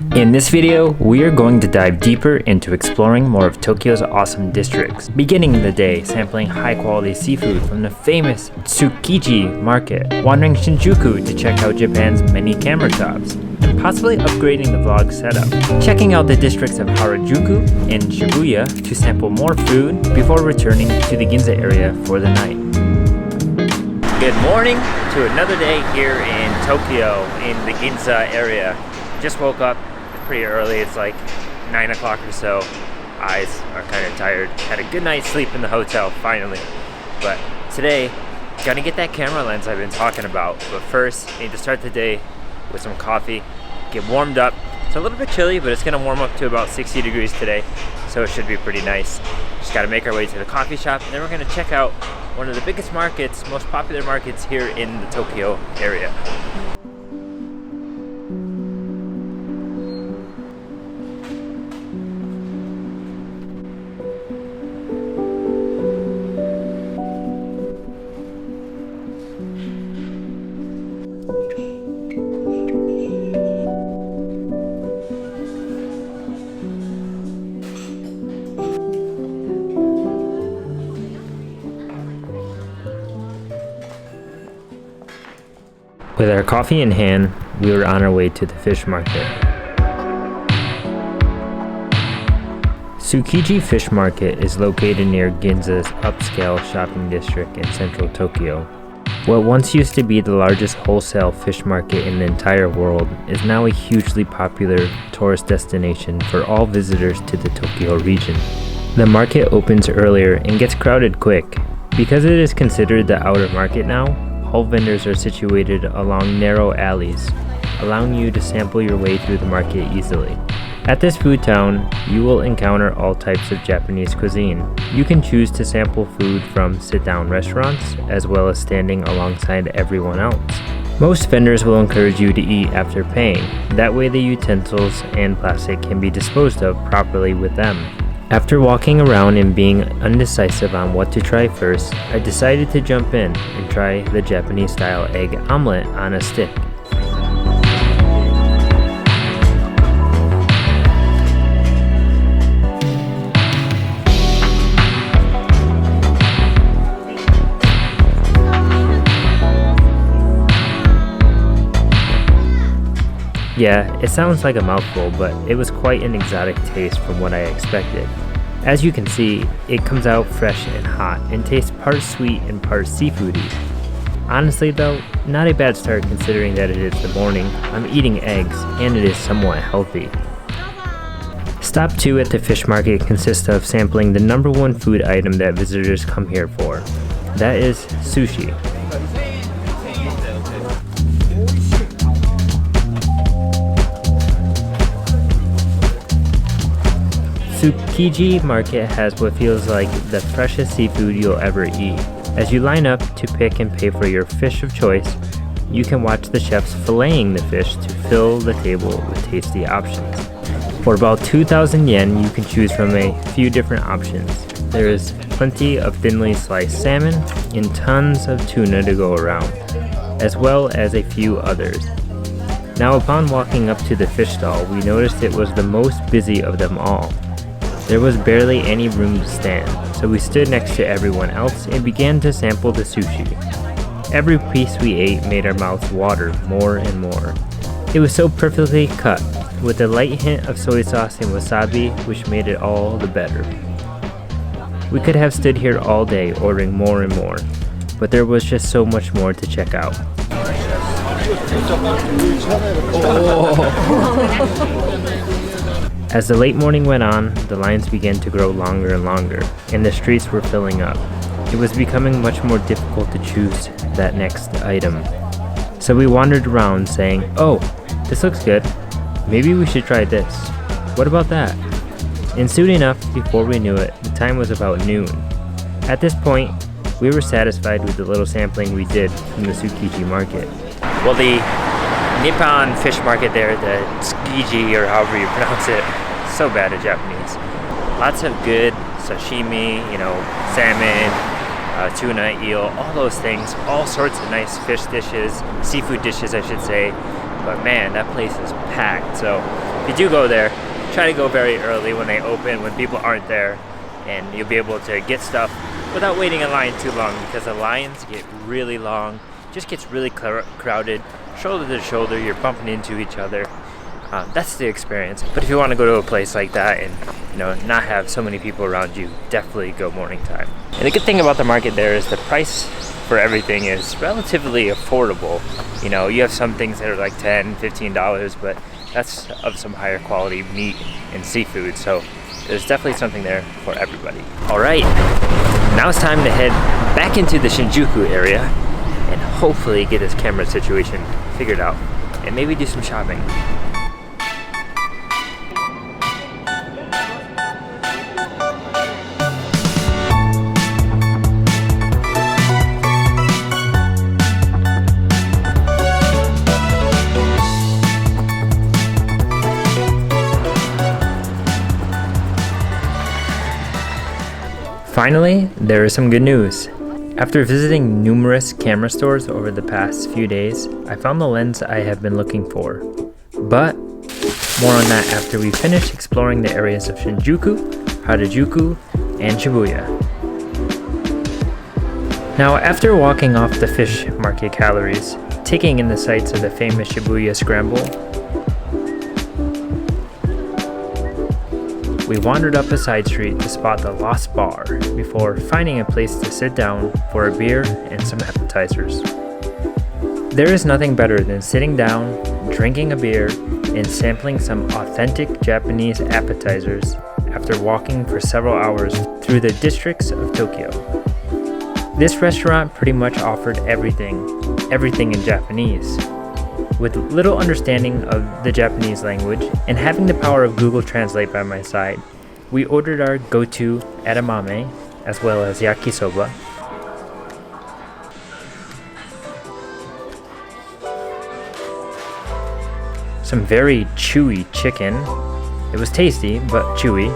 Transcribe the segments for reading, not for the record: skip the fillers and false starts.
In this video, we are going to dive deeper into exploring more of Tokyo's awesome districts, beginning the day sampling high-quality seafood from the famous Tsukiji market, wandering Shinjuku to check out Japan's many camera shops, and possibly upgrading the vlog setup, checking out the districts of Harajuku and Shibuya to sample more food before returning to the Ginza area for the night. Good morning to another day here in Tokyo in the Ginza area. Just woke up pretty early. It's like 9 o'clock or so. Eyes are kind of tired. Had a good night's sleep in the hotel finally. But today, gonna get that camera lens I've been talking about. But first, I need to start the day with some coffee, get warmed up. It's a little bit chilly, but it's gonna warm up to about 60 degrees today, so it should be pretty nice. Just gotta make our way to the coffee shop, and then we're gonna check out one of the biggest markets, most popular markets here in the Tokyo area. With our coffee in hand, we were on our way to the fish market. Tsukiji Fish Market is located near Ginza's upscale shopping district in central Tokyo. What once used to be the largest wholesale fish market in the entire world is now a hugely popular tourist destination for all visitors to the Tokyo region. The market opens earlier and gets crowded quick. Because it is considered the outer market now, all vendors are situated along narrow alleys, allowing you to sample your way through the market easily. At this food town, you will encounter all types of Japanese cuisine. You can choose to sample food from sit-down restaurants, as well as standing alongside everyone else. Most vendors will encourage you to eat after paying. That way the utensils and plastic can be disposed of properly with them. After walking around and being undecisive on what to try first, I decided to jump in and try the Japanese-style egg omelette on a stick. Yeah, it sounds like a mouthful, but it was quite an exotic taste from what I expected. As you can see, it comes out fresh and hot and tastes part sweet and part seafoody. Honestly though, not a bad start considering that it is the morning, I'm eating eggs, and it is somewhat healthy. Stop 2 at the fish market consists of sampling the number one food item that visitors come here for. That is sushi. Tsukiji Market has what feels like the freshest seafood you'll ever eat. As you line up to pick and pay for your fish of choice, you can watch the chefs filleting the fish to fill the table with tasty options. For about 2,000 yen, you can choose from a few different options. There is plenty of thinly sliced salmon and tons of tuna to go around, as well as a few others. Now upon walking up to the fish stall, we noticed it was the most busy of them all. There was barely any room to stand, so we stood next to everyone else and began to sample the sushi. Every piece we ate made our mouths water more and more. It was so perfectly cut, with a light hint of soy sauce and wasabi, which made it all the better. We could have stood here all day ordering more and more, but there was just so much more to check out. As the late morning went on, the lines began to grow longer and longer, and the streets were filling up. It was becoming much more difficult to choose that next item. So we wandered around saying, "Oh, this looks good. Maybe we should try this. What about that?" And soon enough, before we knew it, the time was about noon. At this point, we were satisfied with the little sampling we did from the Tsukiji market. Well, the Nippon fish market there, the Tsukiji or however you pronounce it, so bad at Japanese. Lots of good sashimi, salmon, tuna, eel, all those things, all sorts of nice fish dishes, seafood dishes I should say, but man, that place is packed. So if you do go there, try to go very early when they open, when people aren't there, and you'll be able to get stuff without waiting in line too long, because the lines get really long, just gets really crowded, shoulder to shoulder, you're bumping into each other. That's the experience. But if you want to go to a place like that and not have so many people around you, definitely go morning time. And the good thing about the market there is the price for everything is relatively affordable. You have some things that are like $10, $15, but that's of some higher quality meat and seafood, so there's definitely something there for everybody. All right, now it's time to head back into the Shinjuku area and hopefully get this camera situation figured out and maybe do some shopping. Finally, there is some good news. After visiting numerous camera stores over the past few days, I found the lens I have been looking for. But more on that after we finish exploring the areas of Shinjuku, Harajuku, and Shibuya. Now, after walking off the fish market calories, taking in the sights of the famous Shibuya Scramble, we wandered up a side street to spot the Lost Bar before finding a place to sit down for a beer and some appetizers. There is nothing better than sitting down, drinking a beer, and sampling some authentic Japanese appetizers after walking for several hours through the districts of Tokyo. This restaurant pretty much offered everything in Japanese. With little understanding of the Japanese language and having the power of Google Translate by my side, we ordered our go-to edamame as well as yakisoba. Some very chewy chicken. It was tasty, but chewy.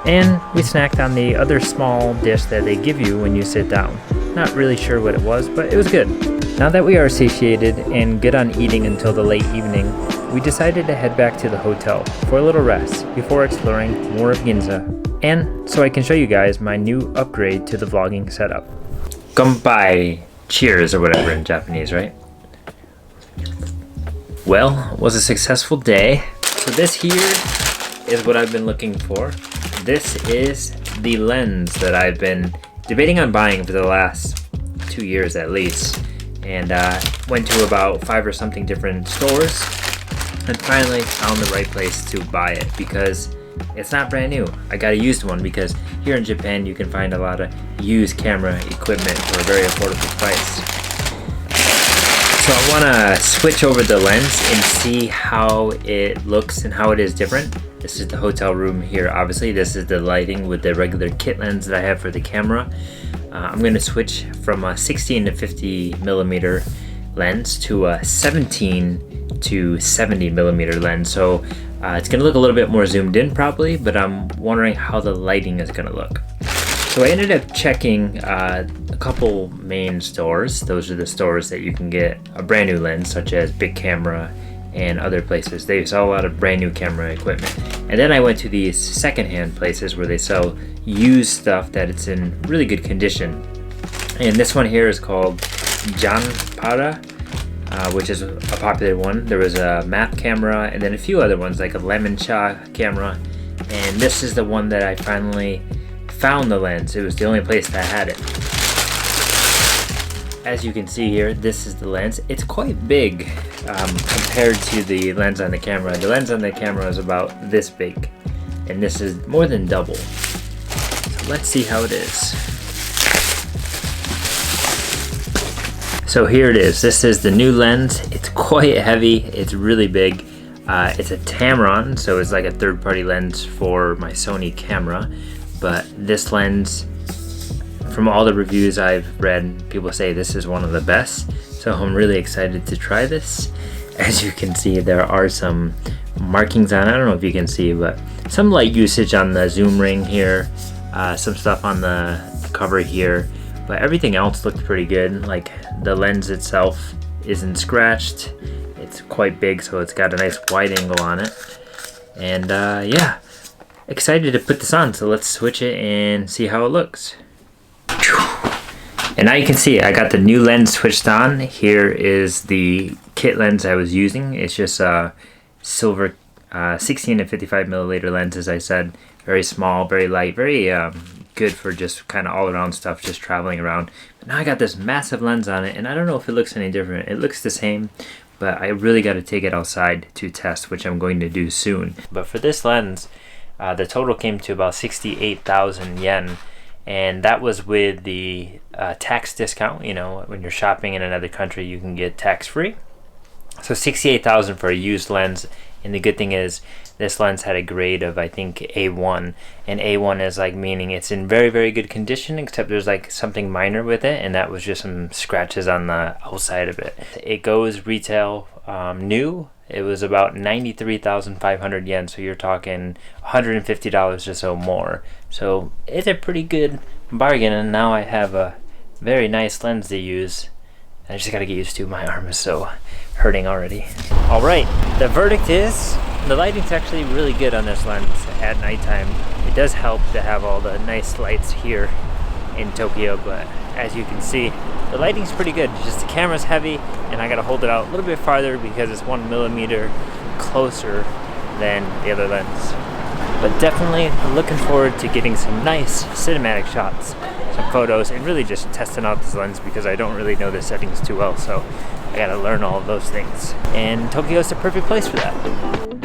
And we snacked on the other small dish that they give you when you sit down. Not really sure what it was, but it was good. Now that we are satiated and good on eating until the late evening, we decided to head back to the hotel for a little rest before exploring more of Ginza. And so I can show you guys my new upgrade to the vlogging setup. Kanpai! Cheers or whatever in Japanese, right? Well, it was a successful day. So this here is what I've been looking for. This is the lens that I've been debating on buying for the last 2 years at least, and went to about 5 or something different stores and finally found the right place to buy it because it's not brand new. I got a used one because here in Japan you can find a lot of used camera equipment for a very affordable price. So I want to switch over the lens and see how it looks and how it is different. This is the hotel room here, obviously. This is the lighting with the regular kit lens that I have for the camera. I'm going to switch from a 16 to 50 millimeter lens to a 17 to 70 millimeter lens. So it's going to look a little bit more zoomed in probably, but I'm wondering how the lighting is going to look. So I ended up checking a couple main stores. Those are the stores that you can get a brand new lens, such as Big Camera and other places. They sell a lot of brand new camera equipment. And then I went to these secondhand places where they sell used stuff that it's in really good condition. And this one here is called Janpara, which is a popular one. There was a map camera and then a few other ones like a lemon cha camera. And this is the one that I finally found the lens. It was the only place that had it. As you can see here, this is the lens. It's quite big compared to the lens on the camera. The lens on the camera is about this big, and this is more than double. So let's see how it is. So here it is. This is the new lens. It's quite heavy. It's really big. It's a Tamron, so it's like a third-party lens for my Sony camera. But this lens, from all the reviews I've read, people say this is one of the best. So I'm really excited to try this. As you can see, there are some markings on it. I don't know if you can see, but some light usage on the zoom ring here, some stuff on the cover here, but everything else looked pretty good. Like the lens itself isn't scratched. It's quite big, so it's got a nice wide angle on it. And yeah, excited to put this on, so let's switch it and see how it looks. And now you can see I got the new lens switched on. Here is the kit lens I was using. It's just a silver 16 and 55 milliliter lens, as I said. Very small, very light, very good for just kind of all around stuff, just traveling around. But now I got this massive lens on it, and I don't know if it looks any different. It looks the same, but I really got to take it outside to test, which I'm going to do soon. But for this lens, the total came to about 68,000 yen. And that was with the tax discount. You know, when you're shopping in another country, you can get tax-free. So 68,000 for a used lens. And the good thing is, this lens had a grade of, I think, A1. And A1 is like meaning it's in very, very good condition, except there's like something minor with it, and that was just some scratches on the outside of it. It goes retail new. It was about 93,500 yen, so you're talking $150 or so more. So it's a pretty good bargain, and now I have a very nice lens to use. I just gotta get used to it. My arm is so hurting already. All right, the verdict is the lighting's actually really good on this lens at nighttime. It does help to have all the nice lights here in Tokyo, but as you can see, the lighting's pretty good. Just the camera's heavy, and I gotta hold it out a little bit farther because it's 1 millimeter closer than the other lens. But definitely looking forward to getting some nice cinematic shots, some photos, and really just testing out this lens because I don't really know the settings too well, so I gotta learn all of those things. And Tokyo is the perfect place for that.